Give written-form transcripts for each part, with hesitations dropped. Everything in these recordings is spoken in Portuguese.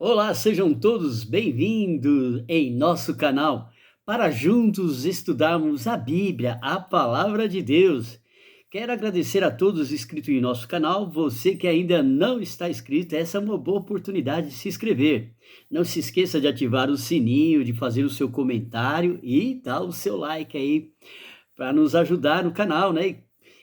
Olá, sejam todos bem-vindos em nosso canal para juntos estudarmos a Bíblia, a palavra de Deus. Quero agradecer a todos inscritos em nosso canal. Você que ainda não está inscrito, essa é uma boa oportunidade de se inscrever. Não se esqueça de ativar o sininho, de fazer o seu comentário e dar o seu like aí para nos ajudar no canal, né?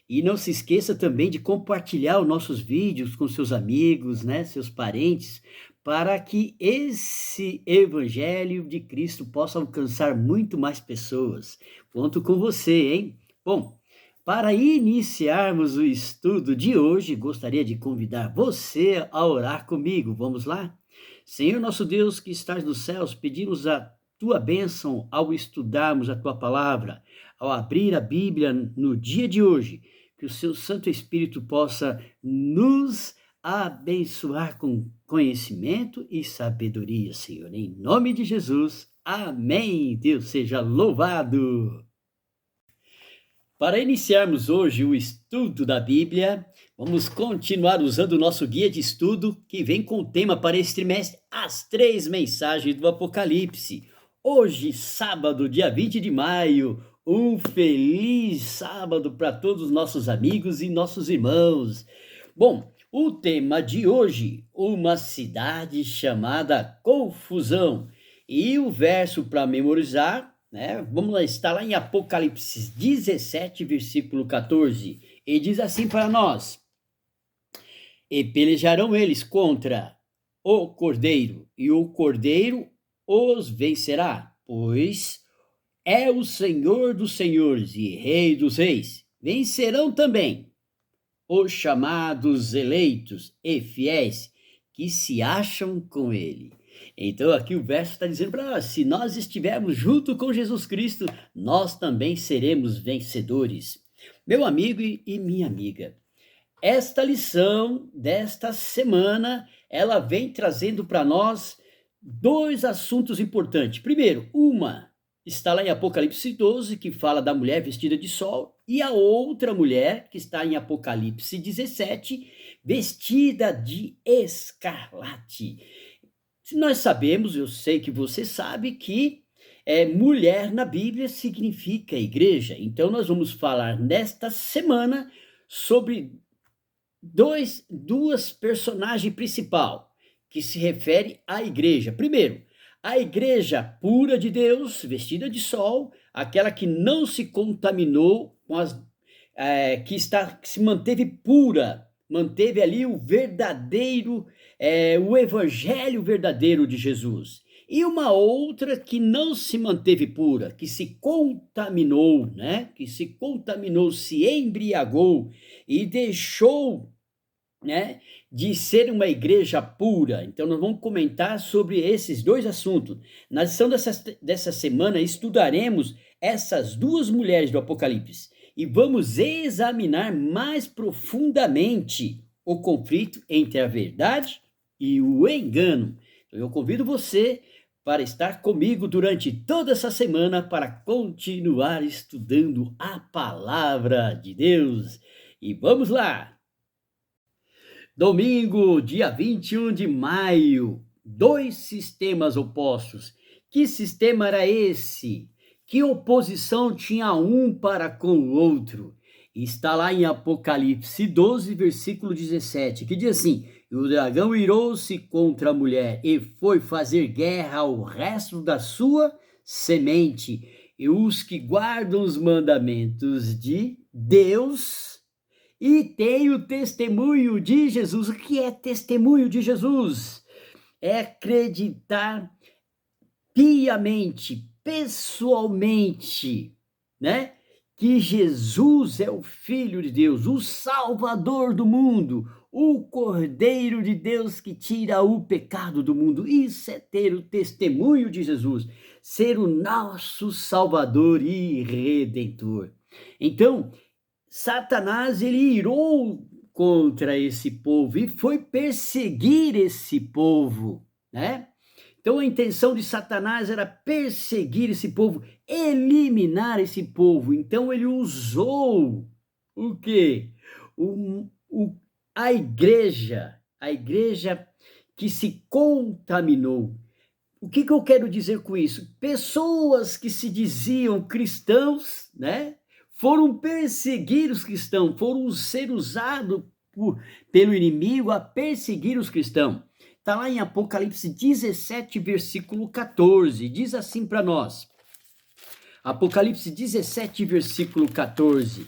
E não se esqueça também de compartilhar os nossos vídeos com seus amigos, né, seus parentes, para que esse evangelho de Cristo possa alcançar muito mais pessoas. Conto com você, hein? Bom, para iniciarmos o estudo de hoje, gostaria de convidar você a orar comigo. Vamos lá? Senhor nosso Deus que estás nos céus, pedimos a tua bênção ao estudarmos a tua palavra, ao abrir a Bíblia no dia de hoje, que o seu Santo Espírito possa nos abençoar com conhecimento e sabedoria, Senhor. Em nome de Jesus, amém. Deus seja louvado. Para iniciarmos hoje o estudo da Bíblia, vamos continuar usando o nosso guia de estudo, que vem com o tema para este trimestre, as 3 mensagens do Apocalipse. Hoje, sábado, dia 20 de maio, um feliz sábado para todos os nossos amigos e nossos irmãos. Bom, o tema de hoje, uma cidade chamada Confusão. E o verso para memorizar, né? Vamos lá, está lá em Apocalipse 17, versículo 14. E diz assim para nós: E pelejarão eles contra o Cordeiro, e o Cordeiro os vencerá, pois é o Senhor dos senhores e Rei dos reis. Vencerão também os chamados eleitos e fiéis que se acham com ele. Então aqui o verso está dizendo para nós, se nós estivermos junto com Jesus Cristo, nós também seremos vencedores. Meu amigo e minha amiga, esta lição desta semana, ela vem trazendo para nós 2 assuntos importantes. Primeiro, uma está lá em Apocalipse 12, que fala da mulher vestida de sol, e a outra mulher, que está em Apocalipse 17, vestida de escarlate. Nós sabemos, eu sei que você sabe, que mulher na Bíblia significa igreja. Então, nós vamos falar nesta semana sobre duas personagens principais que se refere à igreja. Primeiro, a igreja pura de Deus, vestida de sol, aquela que não se contaminou com que se manteve pura, manteve ali o verdadeiro, o evangelho verdadeiro de Jesus. E uma outra que não se manteve pura, que se contaminou, né? Que se contaminou, se embriagou e deixou, né, de ser uma igreja pura. Então nós vamos comentar sobre esses 2 assuntos. Na lição dessa semana estudaremos essas 2 mulheres do Apocalipse e vamos examinar mais profundamente o conflito entre a verdade e o engano. Então eu convido você para estar comigo durante toda essa semana para continuar estudando a palavra de Deus. E vamos lá! Domingo, dia 21 de maio, 2 sistemas opostos. Que sistema era esse? Que oposição tinha um para com o outro? Está lá em Apocalipse 12, versículo 17, que diz assim: E o dragão irou-se contra a mulher e foi fazer guerra ao resto da sua semente, e os que guardam os mandamentos de Deus e tem o testemunho de Jesus. O que é testemunho de Jesus? É acreditar piamente, pessoalmente, né? Que Jesus é o Filho de Deus, o Salvador do mundo, o Cordeiro de Deus que tira o pecado do mundo. Isso é ter o testemunho de Jesus, ser o nosso Salvador e Redentor. Então, Satanás, ele irou contra esse povo e foi perseguir esse povo, né? Então a intenção de Satanás era perseguir esse povo, eliminar esse povo. Então ele usou o quê? A igreja que se contaminou. O que eu quero dizer com isso? Pessoas que se diziam cristãos, né? Foram perseguir os cristãos, foram ser usados pelo inimigo a perseguir os cristãos. Está lá em Apocalipse 17, versículo 14, diz assim para nós. Apocalipse 17, versículo 14.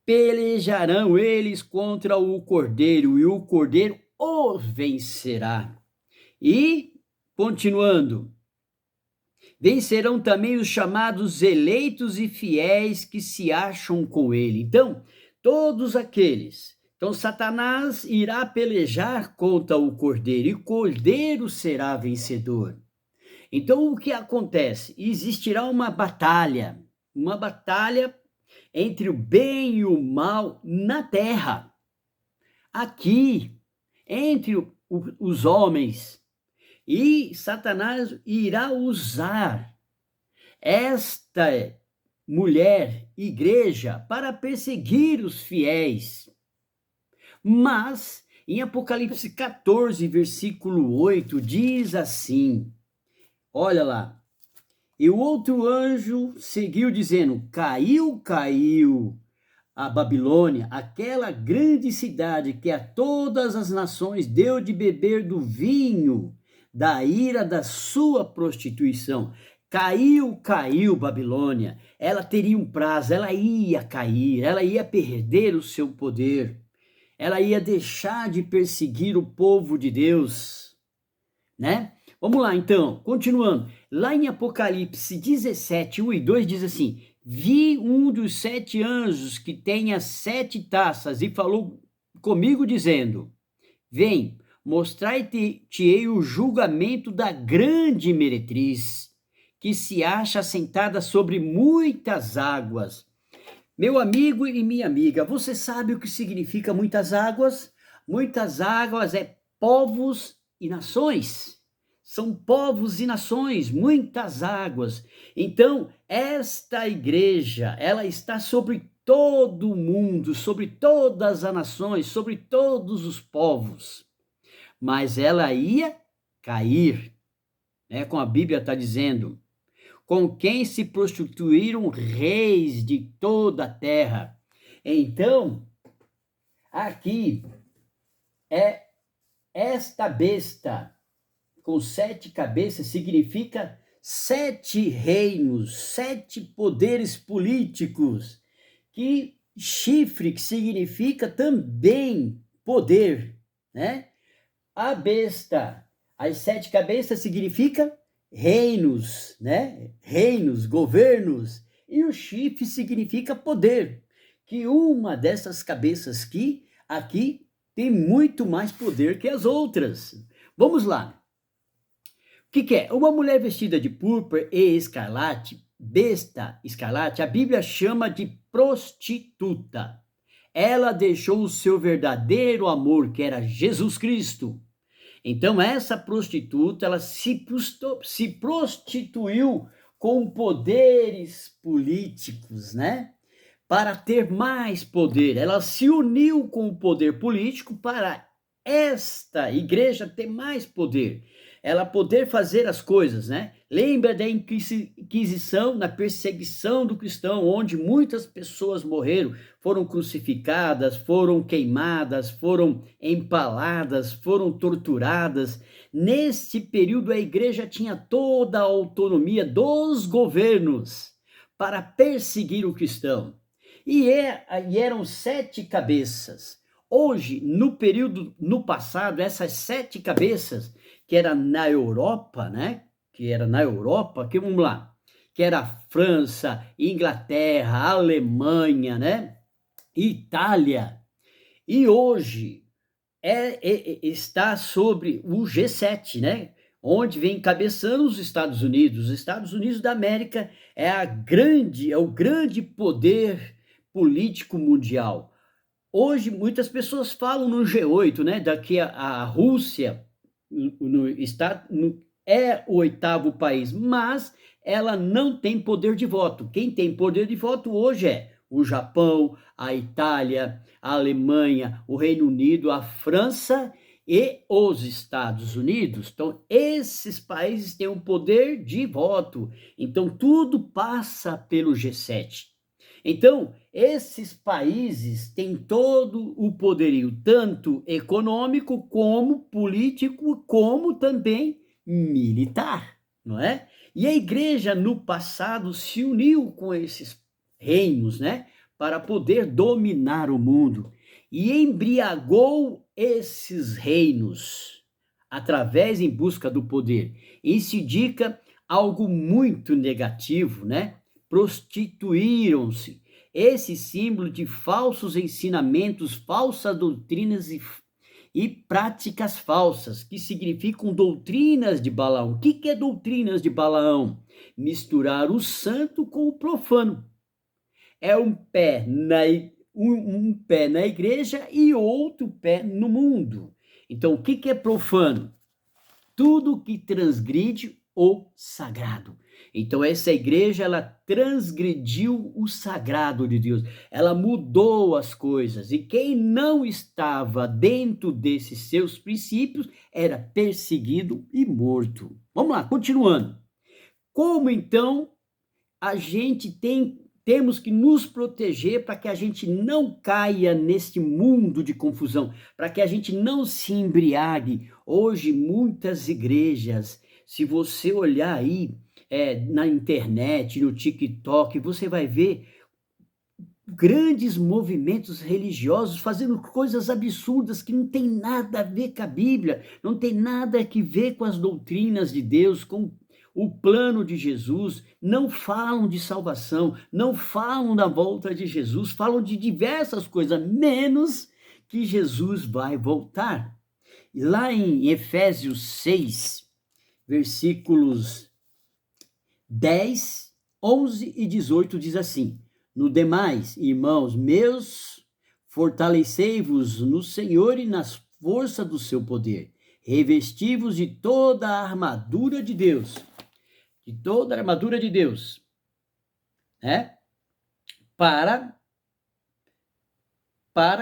Pelejarão eles contra o Cordeiro, e o Cordeiro os vencerá. E, continuando, vencerão também os chamados eleitos e fiéis que se acham com ele. Então, todos aqueles. Então, Satanás irá pelejar contra o Cordeiro, e o Cordeiro será vencedor. Então, o que acontece? Existirá uma batalha entre o bem e o mal na terra, aqui, entre os homens. E Satanás irá usar esta mulher, igreja, para perseguir os fiéis. Mas, em Apocalipse 14, versículo 8, diz assim, olha lá, e o outro anjo seguiu dizendo, caiu a Babilônia, aquela grande cidade que a todas as nações deu de beber do vinho da ira da sua prostituição. Caiu Babilônia, ela teria um prazo, ela ia cair, ela ia perder o seu poder, ela ia deixar de perseguir o povo de Deus, né? Vamos lá, então, continuando. Lá em Apocalipse 17, 1 e 2 diz assim, vi um dos 7 anjos que tem as 7 taças e falou comigo dizendo, vem, mostrar-te-ei o julgamento da grande meretriz, que se acha assentada sobre muitas águas. Meu amigo e minha amiga, você sabe o que significa muitas águas? Muitas águas é povos e nações. São povos e nações, muitas águas. Então, esta igreja, ela está sobre todo o mundo, sobre todas as nações, sobre todos os povos. Mas ela ia cair, né? Como a Bíblia está dizendo, com quem se prostituíram reis de toda a terra. Então, aqui é esta besta com 7 cabeças significa 7 reinos, 7 poderes políticos, que chifre que significa também poder, né? A besta, as 7 cabeças significa reinos, né? Reinos, governos, e o chifre significa poder, que uma dessas cabeças aqui tem muito mais poder que as outras. Vamos lá. O que é? Uma mulher vestida de púrpura e escarlate, besta escarlate, a Bíblia chama de prostituta. Ela deixou o seu verdadeiro amor, que era Jesus Cristo. Então, essa prostituta, ela se prostituiu com poderes políticos, né? Para ter mais poder. Ela se uniu com o poder político para esta igreja ter mais poder. Ela poder fazer as coisas, né? Lembra da Inquisição, na perseguição do cristão, onde muitas pessoas morreram, foram crucificadas, foram queimadas, foram empaladas, foram torturadas. Nesse período, a igreja tinha toda a autonomia dos governos para perseguir o cristão. E eram 7 cabeças. Hoje, no passado, essas 7 cabeças, que era na Europa, né? Que vamos lá, que era França, Inglaterra, Alemanha, né? Itália. E hoje está sobre o G7, né? Onde vem encabeçando os Estados Unidos. Os Estados Unidos da América é o grande poder político mundial. Hoje, muitas pessoas falam no G8, né? Daqui a Rússia é o 8º país, mas ela não tem poder de voto. Quem tem poder de voto hoje é o Japão, a Itália, a Alemanha, o Reino Unido, a França e os Estados Unidos. Então, esses países têm um poder de voto. Então, tudo passa pelo G7. Então, esses países têm todo o poderio, tanto econômico, como político, como também militar, não é? E a igreja, no passado, se uniu com esses reinos, né? Para poder dominar o mundo. E embriagou esses reinos através em busca do poder. Isso indica algo muito negativo, né? Prostituíram-se. Esse símbolo de falsos ensinamentos, falsas doutrinas e práticas falsas, que significam doutrinas de Balaão. O que é doutrinas de Balaão? Misturar o santo com o profano. É um pé na igreja e outro pé no mundo. Então, o que é profano? Tudo que transgride o sagrado. Então, essa igreja, ela transgrediu o sagrado de Deus. Ela mudou as coisas. E quem não estava dentro desses seus princípios era perseguido e morto. Vamos lá, continuando. Como, então, a gente temos que nos proteger para que a gente não caia neste mundo de confusão, para que a gente não se embriague. Hoje, muitas igrejas, se você olhar aí na internet, no TikTok, você vai ver grandes movimentos religiosos fazendo coisas absurdas que não tem nada a ver com a Bíblia, não tem nada a ver com as doutrinas de Deus, com o plano de Jesus. Não falam de salvação, não falam da volta de Jesus, falam de diversas coisas, menos que Jesus vai voltar. E lá em Efésios 6, versículos 10, 11 e 18 diz assim: no demais, irmãos meus, fortalecei-vos no Senhor e nas forças do seu poder. Revesti-vos de toda a armadura de Deus. De toda a armadura de Deus. Né? Para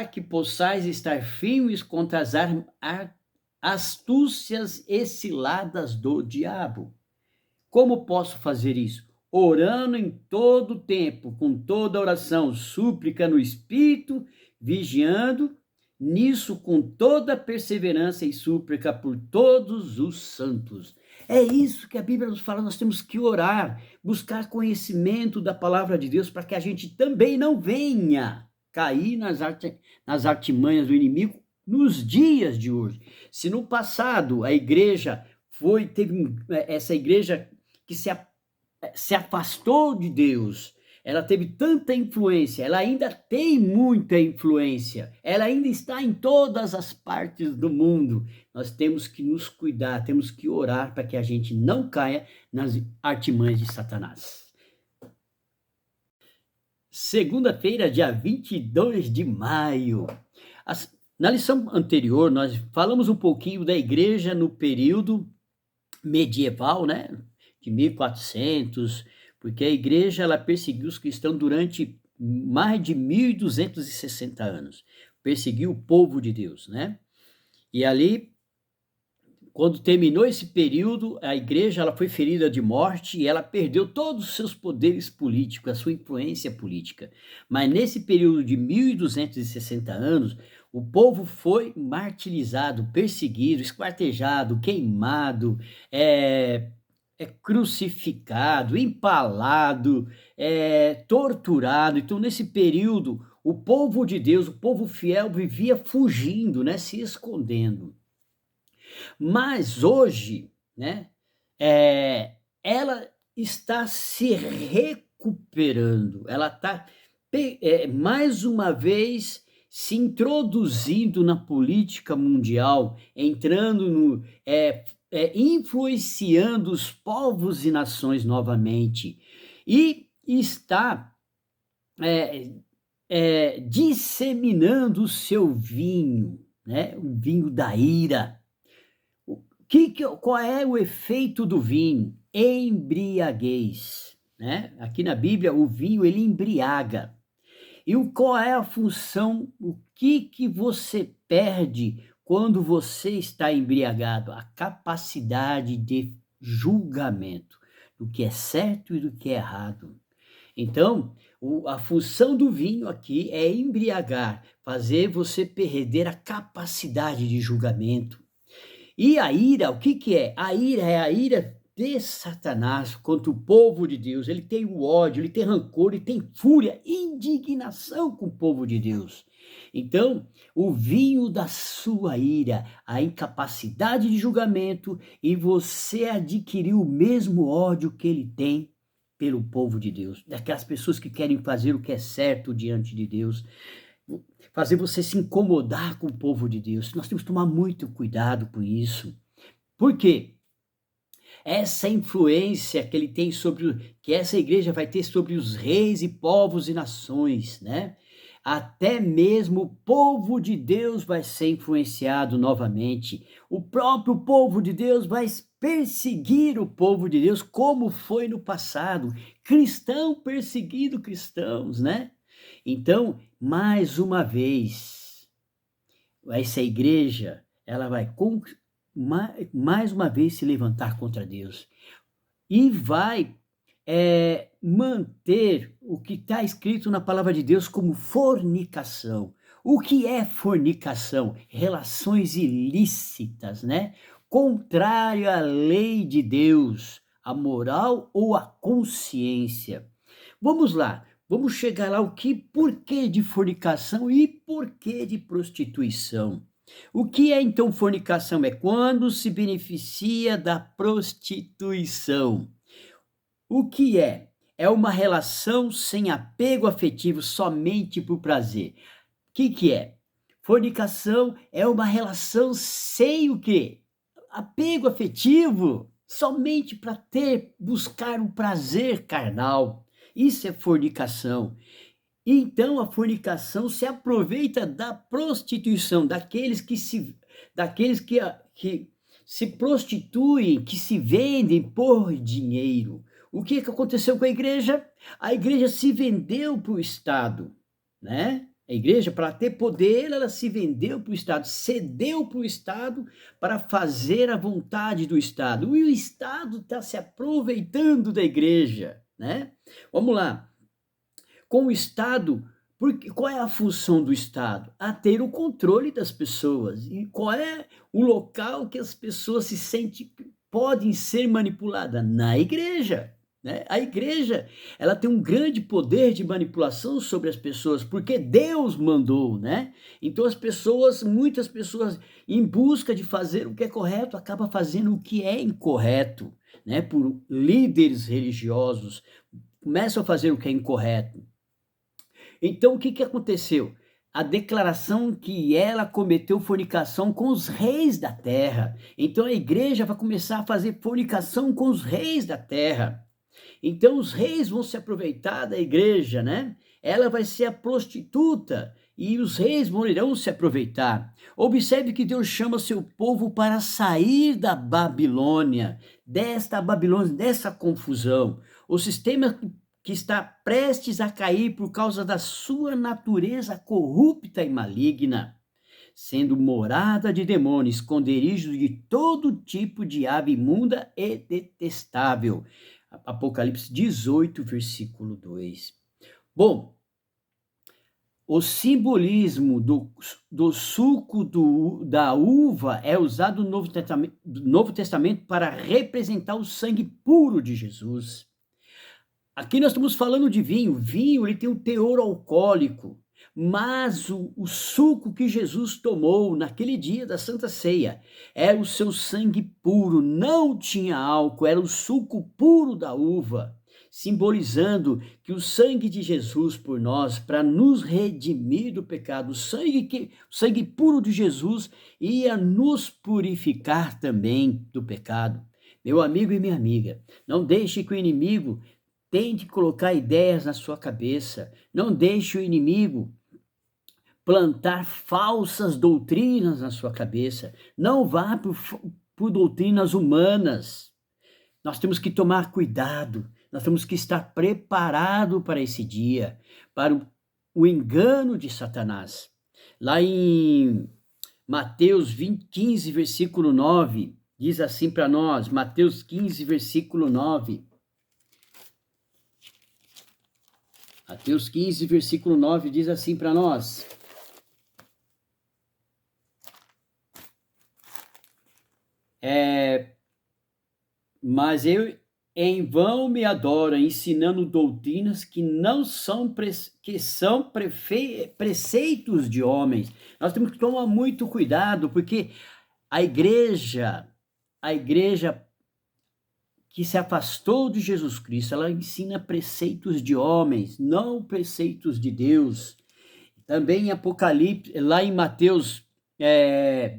que possais estar firmes contra as astúcias e ciladas do diabo. Como posso fazer isso? Orando em todo tempo, com toda oração, súplica no Espírito, vigiando nisso com toda perseverança e súplica por todos os santos. É isso que a Bíblia nos fala, nós temos que orar, buscar conhecimento da palavra de Deus para que a gente também não venha cair nas artimanhas do inimigo nos dias de hoje. Se no passado a igreja teve essa igreja que se afastou de Deus, ela teve tanta influência, ela ainda tem muita influência, ela ainda está em todas as partes do mundo. Nós temos que nos cuidar, temos que orar para que a gente não caia nas artimanhas de Satanás. Segunda-feira, dia 22 de maio. Na lição anterior, nós falamos um pouquinho da igreja no período medieval, né? De 1400, porque a igreja ela perseguiu os cristãos durante mais de 1260 anos. Perseguiu o povo de Deus, né? E ali, quando terminou esse período, a igreja ela foi ferida de morte e ela perdeu todos os seus poderes políticos, a sua influência política. Mas nesse período de 1260 anos, o povo foi martirizado, perseguido, esquartejado, queimado, crucificado, empalado, torturado. Então, nesse período, o povo de Deus, o povo fiel, vivia fugindo, né, se escondendo. Mas hoje, né, ela está se recuperando, ela está mais uma vez se introduzindo na política mundial, entrando influenciando os povos e nações novamente, e está disseminando o seu vinho, né? O vinho da ira. Qual é o efeito do vinho? Embriaguez, né? Aqui na Bíblia, o vinho ele embriaga. qual é a função, o que você perde quando você está embriagado? A capacidade de julgamento do que é certo e do que é errado. Então, a função do vinho aqui é embriagar, fazer você perder a capacidade de julgamento. E a ira, o que que é? A ira é a ira de Satanás contra o povo de Deus. Ele tem o ódio, ele tem rancor, ele tem fúria, indignação com o povo de Deus. Então, o vinho da sua ira, a incapacidade de julgamento, e você adquirir o mesmo ódio que ele tem pelo povo de Deus, daquelas pessoas que querem fazer o que é certo diante de Deus, fazer você se incomodar com o povo de Deus. Nós temos que tomar muito cuidado com isso. Por quê? Essa influência que ele tem que essa igreja vai ter sobre os reis e povos e nações, né? Até mesmo o povo de Deus vai ser influenciado novamente. O próprio povo de Deus vai perseguir o povo de Deus, como foi no passado. Cristão perseguindo cristãos, né? Então, mais uma vez, essa igreja, ela vai mais uma vez se levantar contra Deus e vai manter o que está escrito na palavra de Deus como fornicação. O que é fornicação? Relações ilícitas, né? Contrário à lei de Deus, à moral ou à consciência. Vamos lá. Vamos chegar lá, porquê de fornicação e porquê de prostituição. O que é então fornicação? É quando se beneficia da prostituição. O que é? É uma relação sem apego afetivo somente por prazer. O que é? Fornicação é uma relação sem o quê? Apego afetivo, somente para buscar um prazer carnal. Isso é fornicação. Então a fornicação se aproveita da prostituição, daqueles que se prostituem, que se vendem por dinheiro. O que aconteceu com a igreja? A igreja se vendeu para o Estado, né? A igreja, para ter poder, ela se vendeu para o Estado, cedeu para o Estado para fazer a vontade do Estado. E o Estado está se aproveitando da igreja, né? Vamos lá. Com o Estado, qual é a função do Estado? A ter o controle das pessoas. E qual é o local que as pessoas se sentem podem ser manipuladas? Na igreja. Né? A igreja, ela tem um grande poder de manipulação sobre as pessoas, porque Deus mandou, né? Então muitas pessoas, em busca de fazer o que é correto, acabam fazendo o que é incorreto, né? Por líderes religiosos, começam a fazer o que é incorreto. Então, o que aconteceu? A declaração que ela cometeu fornicação com os reis da terra. Então, a igreja vai começar a fazer fornicação com os reis da terra. Então, os reis vão se aproveitar da igreja, né? Ela vai ser a prostituta e os reis irão se aproveitar. Observe que Deus chama seu povo para sair da Babilônia, dessa confusão. O sistema que está prestes a cair por causa da sua natureza corrupta e maligna, sendo morada de demônios, esconderijo de todo tipo de ave imunda e detestável. Apocalipse 18, versículo 2. Bom, o simbolismo do suco da uva é usado no Novo Testamento para representar o sangue puro de Jesus. Aqui nós estamos falando de vinho. Vinho, ele tem um teor alcoólico, mas o suco que Jesus tomou naquele dia da Santa Ceia era o seu sangue puro, não tinha álcool, era o suco puro da uva, simbolizando que o sangue de Jesus por nós, para nos redimir do pecado, o sangue puro de Jesus ia nos purificar também do pecado. Meu amigo e minha amiga, não deixe que o inimigo tente colocar ideias na sua cabeça. Não deixe o inimigo plantar falsas doutrinas na sua cabeça. Não vá por doutrinas humanas. Nós temos que tomar cuidado. Nós temos que estar preparado para esse dia, o engano de Satanás. Lá em Mateus 15, versículo 9, diz assim para nós, Mateus 15, versículo 9. Mateus 15, versículo 9 diz assim para nós: mas eu em vão me adoro, ensinando doutrinas que não são, que são preceitos de homens. Nós temos que tomar muito cuidado, porque a igreja que se afastou de Jesus Cristo, ela ensina preceitos de homens, não preceitos de Deus. Também em Apocalipse, lá em Mateus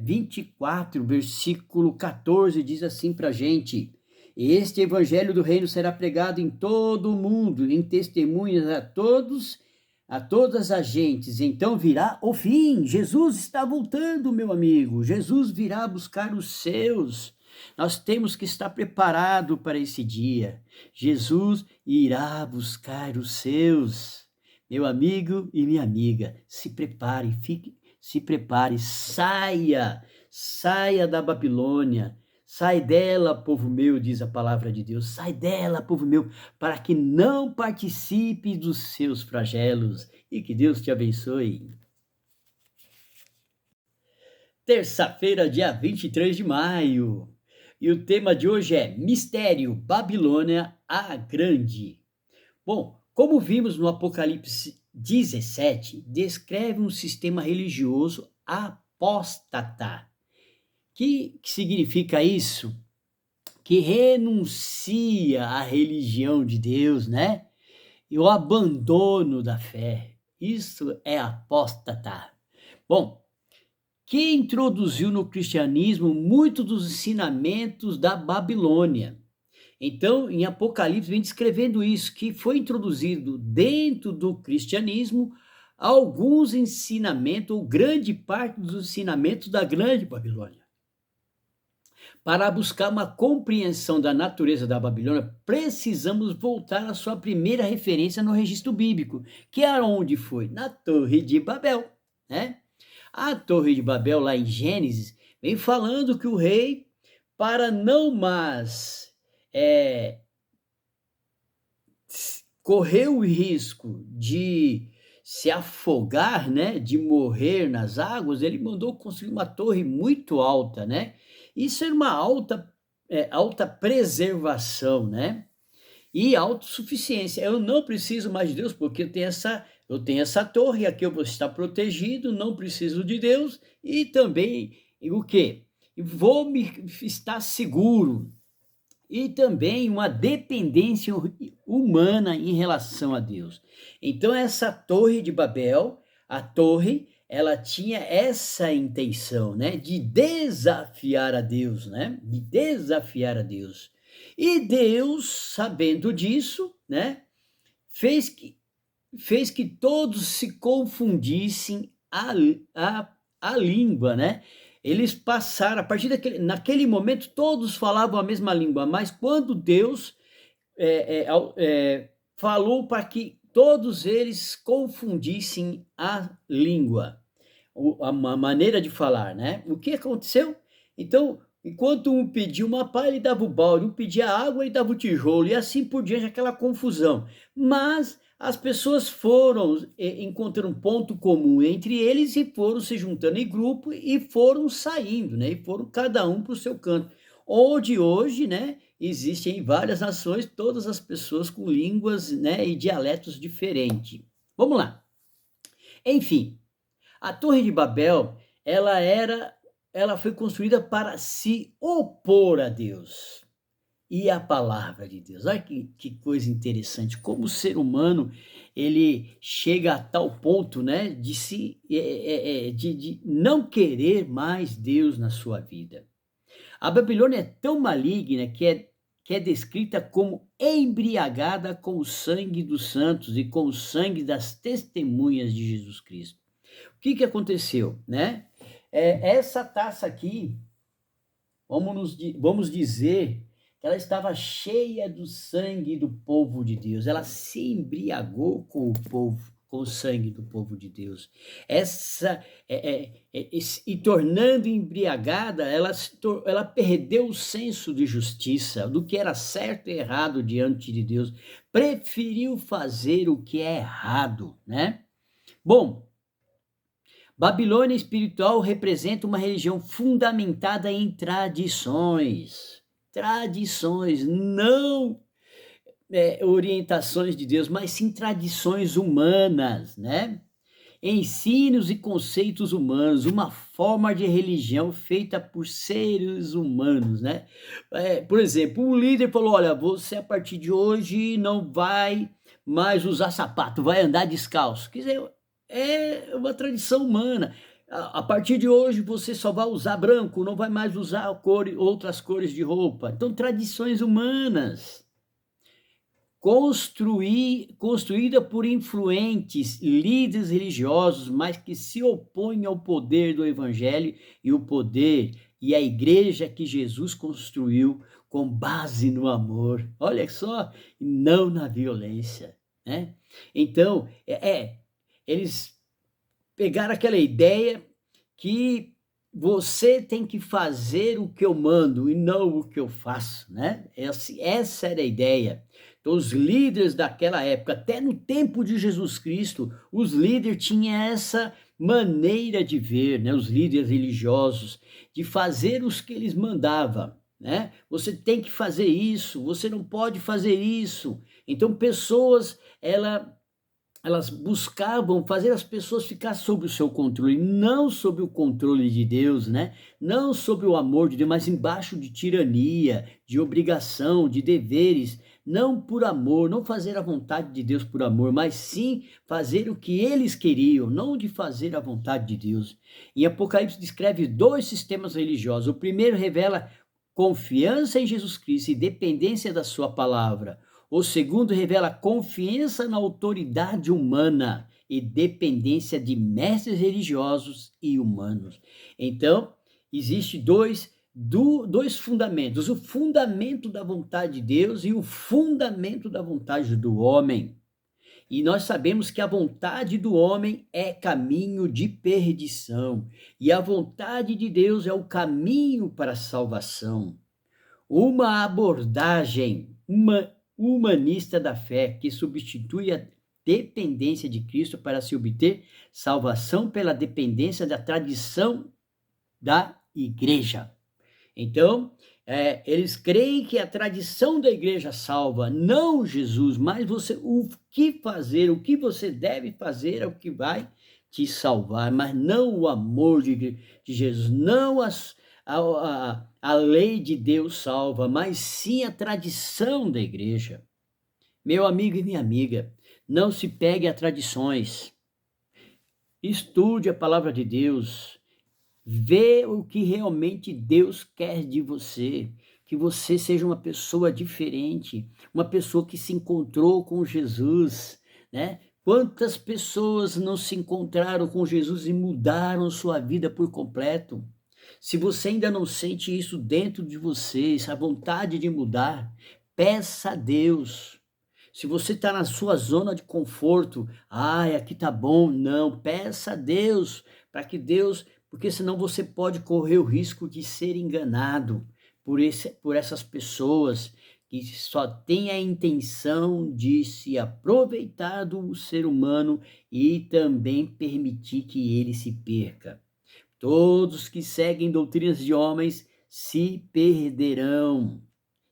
24, versículo 14, diz assim para a gente: este evangelho do reino será pregado em todo o mundo, em testemunhas a todas as gentes. Então virá o fim. Jesus está voltando, meu amigo. Jesus virá buscar os seus. Nós temos que estar preparado para esse dia. Jesus irá buscar os seus. Meu amigo e minha amiga, se prepare, saia da Babilônia, sai dela, povo meu, diz a palavra de Deus, sai dela, povo meu, para que não participe dos seus flagelos, e que Deus te abençoe. Terça-feira, dia 23 de maio, e o tema de hoje é Mistério, Babilônia a Grande. Bom, como vimos no Apocalipse 17, descreve um sistema religioso apóstata. Que significa isso? Que renuncia à religião de Deus, né? E o abandono da fé. Isso é apóstata. Bom, que introduziu no cristianismo muitos dos ensinamentos da Babilônia. Então, em Apocalipse, vem descrevendo isso, que foi introduzido dentro do cristianismo alguns ensinamentos, ou grande parte dos ensinamentos da grande Babilônia. Para buscar uma compreensão da natureza da Babilônia, precisamos voltar à sua primeira referência no registro bíblico, que é onde foi? Na Torre de Babel, né? A Torre de Babel, lá em Gênesis, vem falando que o rei, para não mais correr o risco de se afogar, né, de morrer nas águas, ele mandou construir uma torre muito alta, né? Isso era uma alta preservação, né? E autossuficiência. Eu não preciso mais de Deus porque eu tenho essa torre, aqui eu vou estar protegido, não preciso de Deus e também o quê? Vou me estar seguro. E também uma dependência humana em relação a Deus. Então essa Torre de Babel, a torre, ela tinha essa intenção, né, de desafiar a Deus, né, de desafiar a Deus. E Deus, sabendo disso, né, fez que todos se confundissem a língua, né? Eles passaram, a partir naquele momento, todos falavam a mesma língua, mas quando Deus falou para que todos eles confundissem a língua, a maneira de falar, né? O que aconteceu? Então, enquanto um pedia uma pá, ele dava o balde, um pedia água, ele dava o tijolo, e assim por diante, aquela confusão. Mas as pessoas foram encontrando um ponto comum entre eles e foram se juntando em grupo e foram saindo, né? E foram cada um para o seu canto. Onde hoje, né, existem em várias nações, todas as pessoas com línguas, né, e dialetos diferentes. Vamos lá. Enfim, a Torre de Babel, ela foi construída para se opor a Deus e a palavra de Deus. Olha que coisa interessante, como o ser humano ele chega a tal ponto, né, de não querer mais Deus na sua vida. A Babilônia é tão maligna que é descrita como embriagada com o sangue dos santos e com o sangue das testemunhas de Jesus Cristo. O que aconteceu, né? Essa taça aqui, vamos dizer que ela estava cheia do sangue do povo de Deus. Ela se embriagou com com o sangue do povo de Deus. E tornando embriagada, ela perdeu o senso de justiça, do que era certo e errado diante de Deus. Preferiu fazer o que é errado, né? Bom, Babilônia espiritual representa uma religião fundamentada em tradições. Tradições, não orientações de Deus, mas sim tradições humanas, né? Ensinos e conceitos humanos, uma forma de religião feita por seres humanos, né? Por exemplo, um líder falou: olha, você a partir de hoje não vai mais usar sapato, vai andar descalço. Quer dizer, é uma tradição humana. A partir de hoje você só vai usar branco, não vai mais usar outras cores de roupa. Então, tradições humanas. Construída por influentes líderes religiosos, mas que se opõem ao poder do evangelho e o poder e a igreja que Jesus construiu com base no amor. Olha só, não na violência, né? Então, eles pegaram aquela ideia que você tem que fazer o que eu mando e não o que eu faço, né? Essa era a ideia. Então, os líderes daquela época, até no tempo de Jesus Cristo, os líderes tinham essa maneira de ver, né? Os líderes religiosos, de fazer os que eles mandavam, né? Você tem que fazer isso, você não pode fazer isso. Então, pessoas, elas buscavam fazer as pessoas ficar sob o seu controle, não sob o controle de Deus, né? Não sob o amor de Deus, mas embaixo de tirania, de obrigação, de deveres, não por amor, não fazer a vontade de Deus por amor, mas sim fazer o que eles queriam, não de fazer a vontade de Deus. Em Apocalipse descreve dois sistemas religiosos. O primeiro revela confiança em Jesus Cristo e dependência da sua palavra. O segundo revela confiança na autoridade humana e dependência de mestres religiosos e humanos. Então, existe dois fundamentos: o fundamento da vontade de Deus e o fundamento da vontade do homem. E nós sabemos que a vontade do homem é caminho de perdição, e a vontade de Deus é o caminho para a salvação. Uma abordagem humanista da fé que substitui a dependência de Cristo para se obter salvação pela dependência da tradição da igreja. Então, eles creem que a tradição da igreja salva, não Jesus, mas o que fazer, o que você deve fazer é o que vai te salvar, mas não o amor de Jesus, não a lei de Deus salva, mas sim a tradição da igreja. Meu amigo e minha amiga, não se pegue a tradições. Estude a palavra de Deus. Vê o que realmente Deus quer de você. Que você seja uma pessoa diferente, uma pessoa que se encontrou com Jesus, né? Quantas pessoas não se encontraram com Jesus e mudaram sua vida por completo? Se você ainda não sente isso dentro de você, essa vontade de mudar, peça a Deus. Se você está na sua zona de conforto, aqui tá bom, não, peça a Deus, para que Deus, porque senão você pode correr o risco de ser enganado por essas pessoas que só têm a intenção de se aproveitar do ser humano e também permitir que ele se perca. Todos que seguem doutrinas de homens se perderão.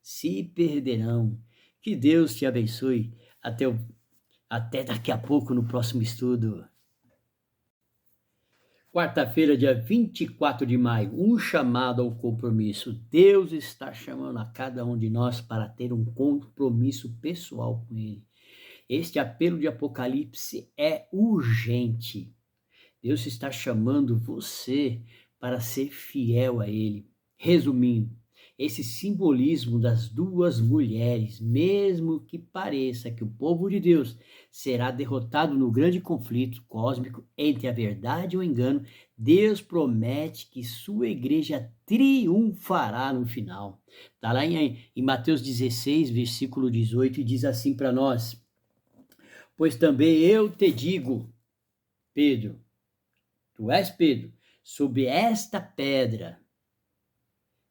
Se perderão. Que Deus te abençoe. Até daqui a pouco no próximo estudo. Quarta-feira, dia 24 de maio, um chamado ao compromisso. Deus está chamando a cada um de nós para ter um compromisso pessoal com Ele. Este apelo de Apocalipse é urgente. Deus está chamando você para ser fiel a Ele. Resumindo, esse simbolismo das duas mulheres, mesmo que pareça que o povo de Deus será derrotado no grande conflito cósmico entre a verdade e o engano, Deus promete que sua igreja triunfará no final. Está lá em Mateus 16, versículo 18, e diz assim para nós: Pois também eu te digo, Pedro, tu és Pedro, sobre esta pedra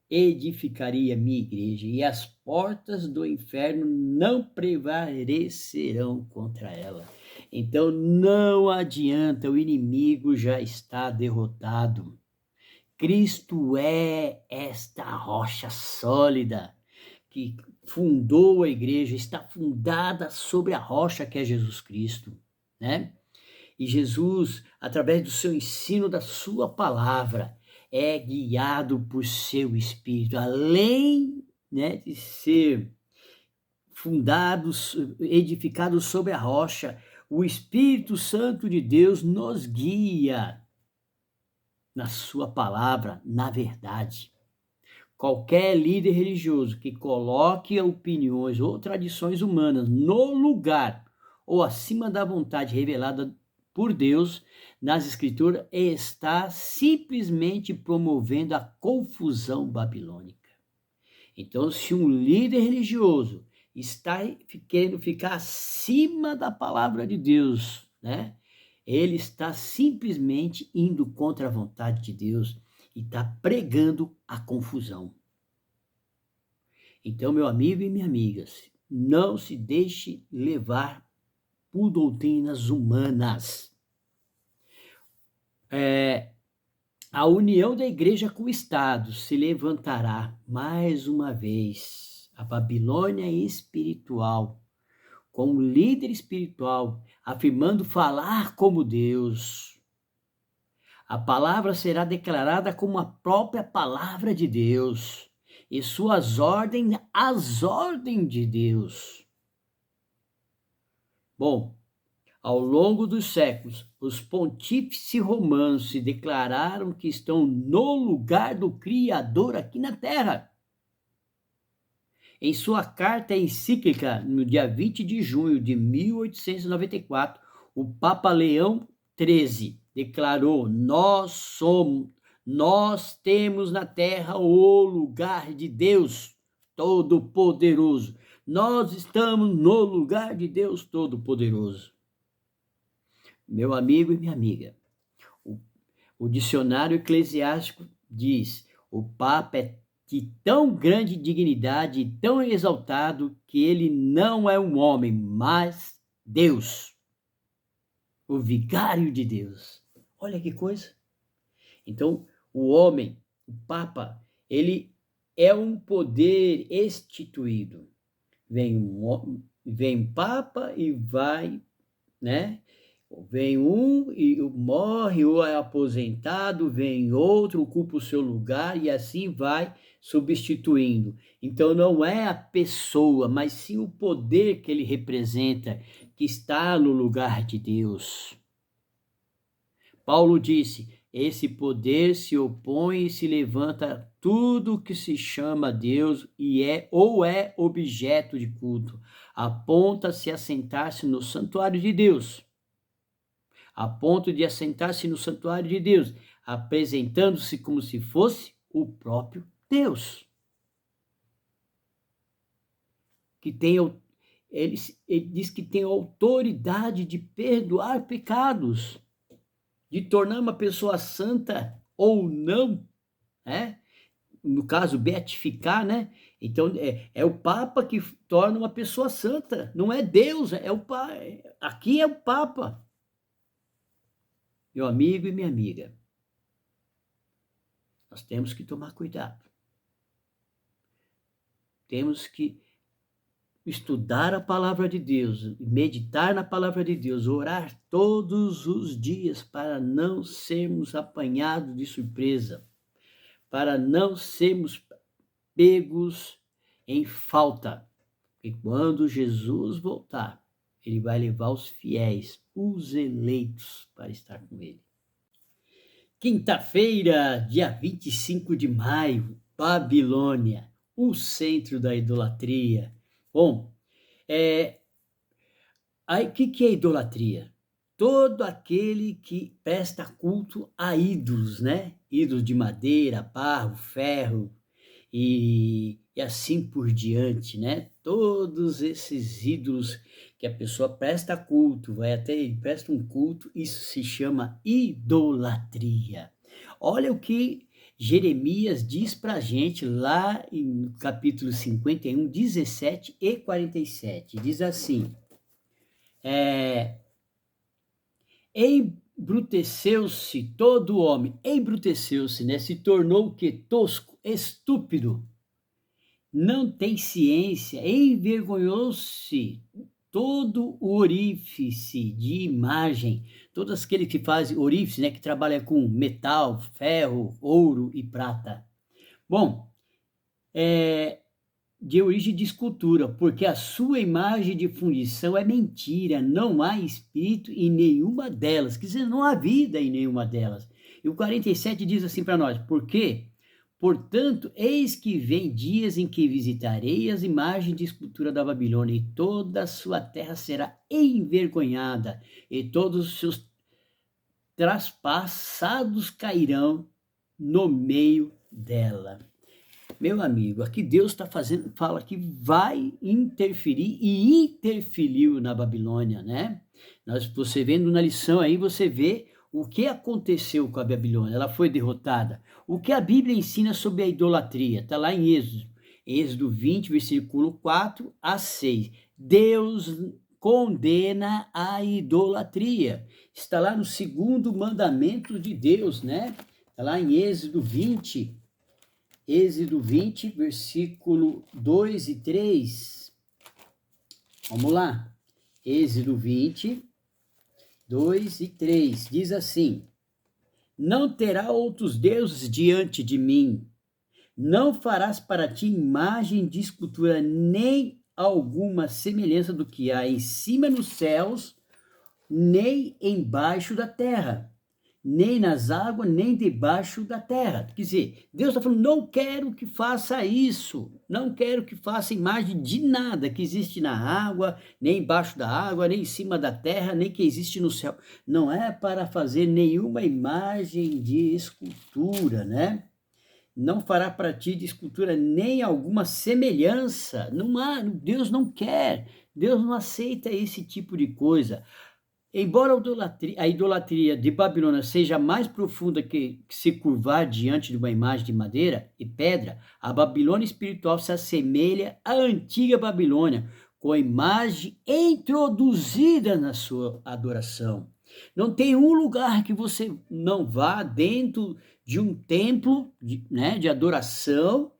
edificaria minha igreja, e as portas do inferno não prevalecerão contra ela. Então não adianta, o inimigo já está derrotado. Cristo é esta rocha sólida que fundou a igreja, está fundada sobre a rocha que é Jesus Cristo, né? E Jesus, através do seu ensino, da sua palavra, é guiado por seu Espírito, além, né, de ser fundados, edificados sobre a rocha, o Espírito Santo de Deus nos guia na sua palavra, na verdade. Qualquer líder religioso que coloque opiniões ou tradições humanas no lugar ou acima da vontade revelada por Deus nas Escrituras está simplesmente promovendo a confusão babilônica. Então, se um líder religioso está querendo ficar acima da palavra de Deus, né? Ele está simplesmente indo contra a vontade de Deus e está pregando a confusão. Então, meu amigo e minha amiga, não se deixe levar por doutrinas humanas. A união da igreja com o Estado se levantará mais uma vez. A Babilônia espiritual, com um líder espiritual, afirmando falar como Deus. A palavra será declarada como a própria palavra de Deus, e suas ordens, as ordens de Deus. Bom, ao longo dos séculos, os pontífices romanos se declararam que estão no lugar do Criador aqui na Terra. Em sua carta encíclica, no dia 20 de junho de 1894, o Papa Leão XIII declarou: nós temos na terra o lugar de Deus Todo-Poderoso. Nós estamos no lugar de Deus Todo-Poderoso. Meu amigo e minha amiga, o dicionário eclesiástico diz: o Papa é de tão grande dignidade e tão exaltado que ele não é um homem, mas Deus, o vigário de Deus. Olha que coisa! Então, o homem, o Papa, ele é um poder instituído. Vem um Papa e vai, né? Vem um e morre ou é aposentado, vem outro, ocupa o seu lugar e assim vai substituindo. Então não é a pessoa, mas sim o poder que ele representa, que está no lugar de Deus. Paulo disse: esse poder se opõe e se levanta a tudo que se chama Deus e é objeto de culto, aponta-se a sentar-se no santuário de Deus. A ponto de assentar-se no santuário de Deus, apresentando-se como se fosse o próprio Deus. Ele diz que tem autoridade de perdoar pecados, de tornar uma pessoa santa ou não, né? No caso, beatificar, né? Então, é o Papa que torna uma pessoa santa, não é Deus, é o Papa. Aqui é o Papa. Meu amigo e minha amiga, nós temos que tomar cuidado. Temos que estudar a palavra de Deus, meditar na palavra de Deus, orar todos os dias para não sermos apanhados de surpresa, para não sermos pegos em falta. E quando Jesus voltar, ele vai levar os fiéis, os eleitos, para estar com ele. Quinta-feira, dia 25 de maio, Babilônia, o centro da idolatria. Bom, o que é idolatria? Todo aquele que presta culto a ídolos, né? Ídolos de madeira, barro, ferro, e e assim por diante, né? Todos esses ídolos que a pessoa presta culto, vai até ele presta um culto, isso se chama idolatria. Olha o que Jeremias diz para a gente lá em capítulo 51, 17 e 47. Diz assim: é, embruteceu-se todo homem, embruteceu-se, né? Se tornou o que? Tosco, estúpido, não tem ciência, envergonhou-se todo o orífice de imagem, todos aqueles que fazem orífice, né, que trabalha com metal, ferro, ouro e prata. Bom, é de origem de escultura, porque a sua imagem de fundição é mentira, não há espírito em nenhuma delas, quer dizer, não há vida em nenhuma delas. E o 47 diz assim para nós: por quê? Portanto, eis que vem dias em que visitarei as imagens de escultura da Babilônia, e toda a sua terra será envergonhada, e todos os seus traspassados cairão no meio dela. Meu amigo, aqui Deus está fazendo, fala que vai interferir e interferiu na Babilônia, né? Você vendo na lição aí, você vê o que aconteceu com a Babilônia. Ela foi derrotada. O que a Bíblia ensina sobre a idolatria? Está lá em Êxodo 20, versículo 4 a 6. Deus condena a idolatria. Está lá no segundo mandamento de Deus, né? Está lá em Êxodo 20, versículo 2 e 3. Vamos lá. Êxodo 20, 2 e 3. Diz assim: não terá outros deuses diante de mim. Não farás para ti imagem de escultura, nem alguma semelhança do que há em cima nos céus, nem embaixo da terra, nem nas águas, nem debaixo da terra. Quer dizer, Deus está falando: não quero que faça isso, não quero que faça imagem de nada que existe na água, nem embaixo da água, nem em cima da terra, nem que existe no céu. Não é para fazer nenhuma imagem de escultura, né? Não fará para ti de escultura nem alguma semelhança. Não há, Deus não quer, Deus não aceita esse tipo de coisa. Embora a idolatria de Babilônia seja mais profunda que se curvar diante de uma imagem de madeira e pedra, a Babilônia espiritual se assemelha à antiga Babilônia, com a imagem introduzida na sua adoração. Não tem um lugar que você não vá dentro de um templo, né, de adoração,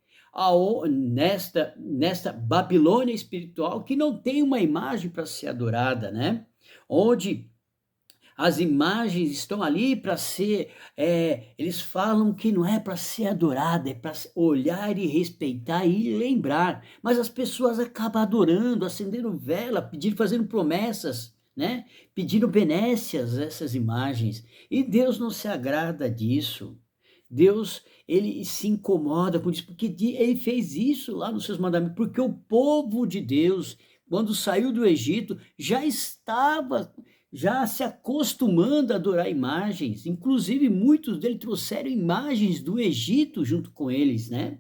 nesta Babilônia espiritual, que não tem uma imagem para ser adorada, né? Onde as imagens estão ali para ser, eles falam que não é para ser adorada, é para olhar e respeitar e lembrar, mas as pessoas acabam adorando, acendendo vela, pedindo, fazendo promessas, né? Pedindo benécias a essas imagens, e Deus não se agrada disso. Deus, ele se incomoda com isso, porque ele fez isso lá nos seus mandamentos, porque o povo de Deus, quando saiu do Egito, já se acostumando a adorar imagens, inclusive muitos deles trouxeram imagens do Egito junto com eles, né?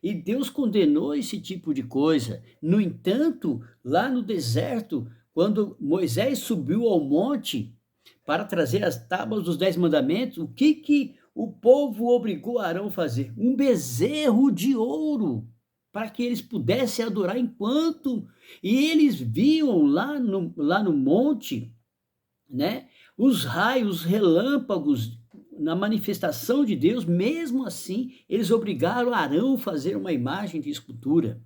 E Deus condenou esse tipo de coisa. No entanto, lá no deserto, quando Moisés subiu ao monte para trazer as tábuas dos 10 mandamentos, o que o povo obrigou Arão a fazer? Um bezerro de ouro, para que eles pudessem adorar enquanto... E eles viam lá no monte, né, os raios, os relâmpagos na manifestação de Deus. Mesmo assim, eles obrigaram Arão a fazer uma imagem de escultura,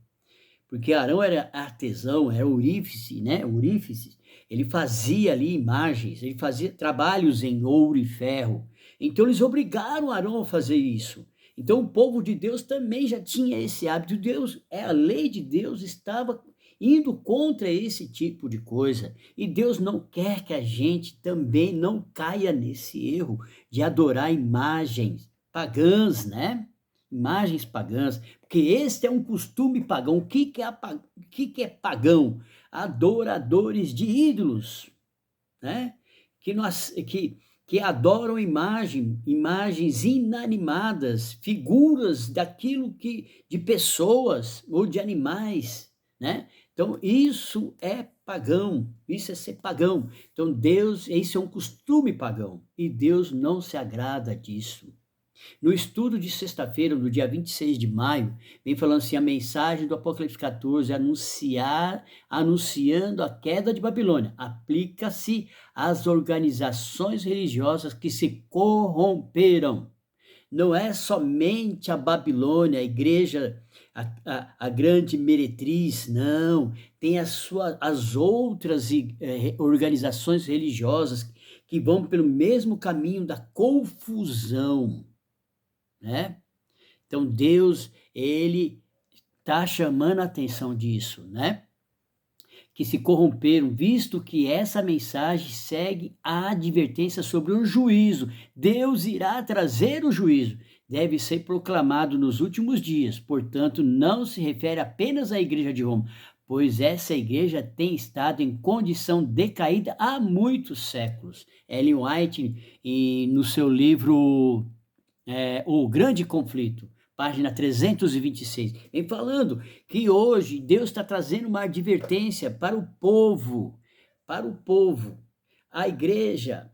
porque Arão era artesão, era orífice, né? Orífice. Ele fazia ali imagens, ele fazia trabalhos em ouro e ferro. Então eles obrigaram Arão a fazer isso. Então o povo de Deus também já tinha esse hábito. Deus, a lei de Deus estava indo contra esse tipo de coisa. E Deus não quer que a gente também não caia nesse erro de adorar imagens pagãs, né? Imagens pagãs, porque este é um costume pagão. O que é pagão? Adoradores de ídolos, né? Que que adoram imagens inanimadas, figuras daquilo que de pessoas ou de animais, né. Então isso é pagão, isso é ser pagão. Então Deus isso é um costume pagão, e Deus não se agrada disso. No estudo de sexta-feira, no dia 26 de maio, vem falando assim, a mensagem do Apocalipse 14, anunciando a queda de Babilônia, aplica-se às organizações religiosas que se corromperam. Não é somente a Babilônia, a igreja, a grande meretriz, não. Tem as outras organizações religiosas que vão pelo mesmo caminho da confusão, né? Então Deus, ele está chamando a atenção disso, né? Que se corromperam, visto que essa mensagem segue a advertência sobre o juízo. Deus irá trazer o juízo. Deve ser proclamado nos últimos dias, portanto, não se refere apenas à igreja de Roma, pois essa igreja tem estado em condição decaída há muitos séculos. Ellen White, no seu livro O Grande Conflito, página 326, vem falando que hoje Deus está trazendo uma advertência para o povo, para o povo. A igreja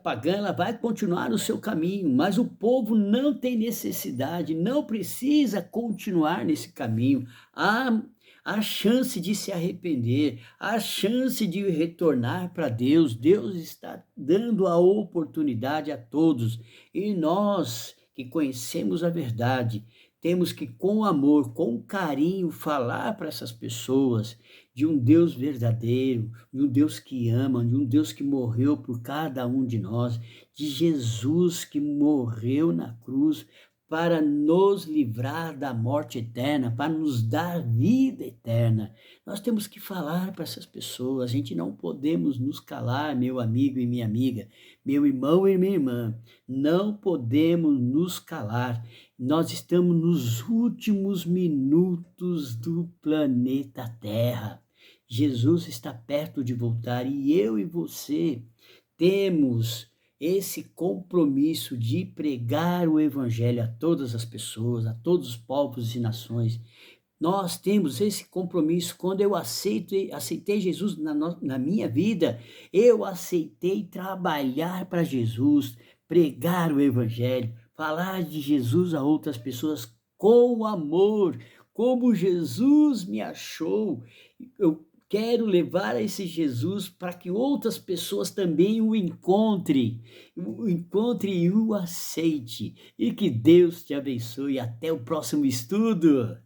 pagã, ela vai continuar no seu caminho, mas o povo não tem necessidade, não precisa continuar nesse caminho. Há chance de se arrepender, há chance de retornar para Deus. Deus está dando a oportunidade a todos. E nós que conhecemos a verdade, temos que, com amor, com carinho, falar para essas pessoas de um Deus verdadeiro, de um Deus que ama, de um Deus que morreu por cada um de nós, de Jesus que morreu na cruz para nos livrar da morte eterna, para nos dar vida eterna. Nós temos que falar para essas pessoas, a gente não podemos nos calar, meu amigo e minha amiga, meu irmão e minha irmã, não podemos nos calar. Nós estamos nos últimos minutos do planeta Terra. Jesus está perto de voltar e eu e você temos esse compromisso de pregar o evangelho a todas as pessoas, a todos os povos e nações. Nós temos esse compromisso. Quando eu aceitei Jesus na minha vida, eu aceitei trabalhar para Jesus, pregar o evangelho, falar de Jesus a outras pessoas com amor, como Jesus me achou. Eu quero levar esse Jesus para que outras pessoas também o encontrem e o aceite. E que Deus te abençoe. Até o próximo estudo.